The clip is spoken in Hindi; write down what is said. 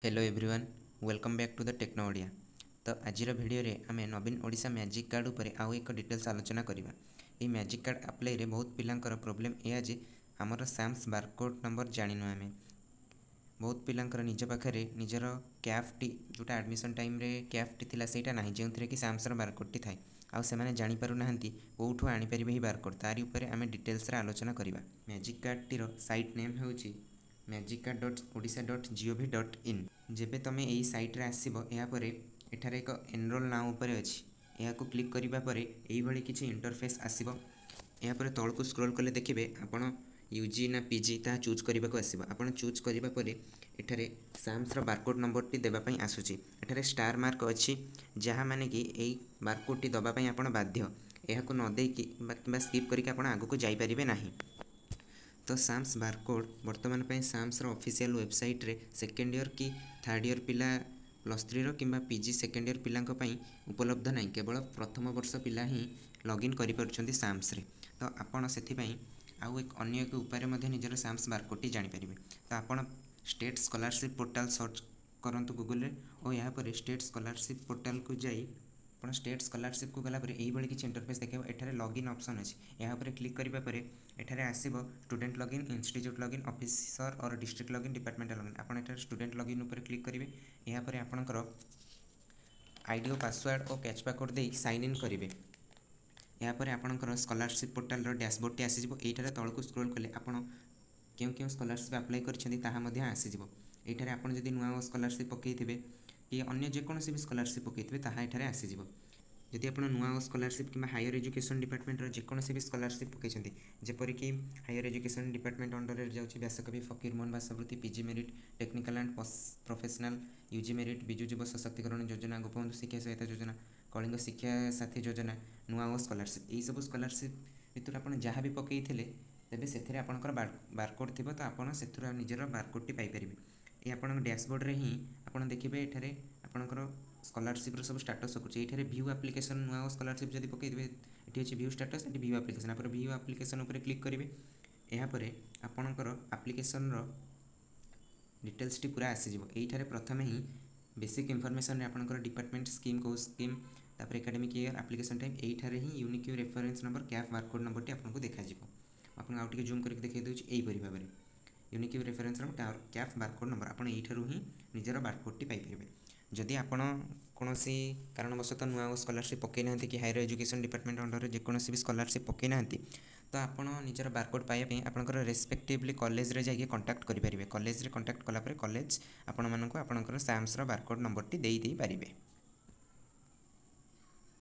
Hello everyone, welcome back to the techno Odia. तो आज भिडियो रे आम नवीन ओडिशा मैजिक कार्ड उपर आउ एक डिटेल्स आलोचना करवा। ये मैजिक कार्ड अप्लाई रे बहुत पिलांकर प्रोब्लेम यह जे आमर साम्स बारकोड नंबर जानिनु आमे बहुत पिलांकर निज पाखे निजर कैफ्टी जोटा एडमिशन टाइम रे कैफ्टी थिला सेटा नाही जो कि साम्सर बारकोडटी थाए आउ से जापर ना कौटू आनीपर ही बारकोड तारी उपर आम डिटेल्स आलोचना करवा। मैजिक कार्डटीर साइट नेम हो magicard.odisha.gov.in। जेबे तुम यही सैट्रे आसब यापर एठार एक एनरोल नाउ उपर अच्छी यहाँ क्लिक करने पर यही किसी इंटरफेस आसब। यापर तौक स्क्रॉल कले देखिए आपड़ यूजी ना पीजी ता चूज करने को आसब। आप चूज करापर एठार साम्सर बारकोड नंबर टी देवाई आसूसी। एठार स्टार मार्क अच्छी जहाँ माने कि यही बारकोड टी दवाई आप बाध्य यह नदेक कि स्किप करके आप आगू जापरें ना। तो साम्स बारकोड बर्तमान पे साम्सर ऑफिशियल वेबसाइट रे सेकेंड ईयर कि थर्ड ईयर पिला प्लस 3 रो किंबा पीजी सेकेंड ईयर पिलांको पई उपलब्ध नहीं, केवल प्रथम वर्ष पिला ही लॉगिन करि परछन्ती साम्स रे। तो आपण सेथि पई आउ एक अन्य एक उपाय रे निजर साम्स बारकोड टी जानि परिबे। तो आपण स्टेट स्कॉलरशिप पोर्टल सर्च करंतु गूगल रे और यहाँ पर स्टेट स्कॉलरशिप पोर्टल को जाई आप स्टेट स्कॉलरशिप को गलापर यही किसी इंटरफेस देखा। एठारे लॉगिन ऑप्शन अच्छी यहाँ पर क्लिक करने पर एठारे आसब student login, institute login, officer और डिस्ट्रिक्ट लॉगिन, डिपार्टमेंटल लॉगिन। आप स्टूडेंट लॉगिन उपर क्लिक करेंगे। यहाँ पर आपंकर आईडी और पासवर्ड और कैच पासवर्ड दे साइन इन करेंगे। यहाँ पर आपंकर स्कॉलरशिप पोर्टल डैशबोर्ड टी आसीज। ये तौक स्क्रॉल कले आप क्यों क्यों स्कॉलरशिप अप्लाई कर आसीज। ये आप नुआ स्कॉलरशिप पकईथे कि अन्य जेकोसी भी स्कॉलरशिप पकईथे ताहा एठारे आसीज। जदि आप नुआ स्कॉलरशिप कि हायर एजुकेशन डिपार्टमेंट जेकोसी भी स्कॉलरशिप पकई जेपरिक हायर एजुकेशन डिपार्टमेंट अंडर जाऊँगी व्यासकवि फकीर मोहन बासावृत्ति, PG merit, technical and professional, UG merit, Biju युव सशक्तिकरण योजना, गोपबंधु शिक्षा सहायता योजना, कलिंग शिक्षा साथी योजना, नुआ स्कॉलरशिप यही सब स्कॉलरशिप भितर आप जहाँ भी पकई तेज से आपंकर बारकोड थी। तो आप निजर बारकोड टी पाइपर ये आप डैशबोर्ड रे ही आप देखिए। एठारे आपंकर स्कॉलरशिप सब स्टाटस रखुच्छे। ये व्यू एप्लिकेशन नुआ स्कॉलरशिप जब पकईदे ये अच्छे व्यू स्टाटस, ये व्यू एप्लिकेशन। आप व्यू एप्लिकेशन उपर क्लिक करेंगे। यापर आपंकर एप्लिकेशन डिटेल्स टी पूरा आसीज। ये प्रथम ही बेसिक इनफॉरमेशन आपंकर डिपार्टमेंट स्कीम को स्कीम तापर एकेडमिक ईयर एप्लिकेशन टाइम यही ही यूनिक रेफरेंस नंबर कैफ बारकोड नंबर टी आपको देखा आपको आउट जूम करके देखा दूसरी यहीपरी भाव में unique reference Kaif barcode number आप ही निजर बारकोड टी पाइपर। जदि आपण कौन कारणवशतः नुआ स्कॉलरशिप पकई ना कि हायर एजुकेशन डिपार्टमेंट अंडर जेकोसी भी स्कॉलरशिप पकई ना तो आप निजर बारकोड पाइबा आपंकर रेस्पेक्टिवली कॉलेज रे जाइए कंटाक्ट करेंगे। कॉलेज रे कंटाक्ट कलापर कॉलेज आपण मानक आपंकर साम्सर बारकोड नंबर टी दे पारे।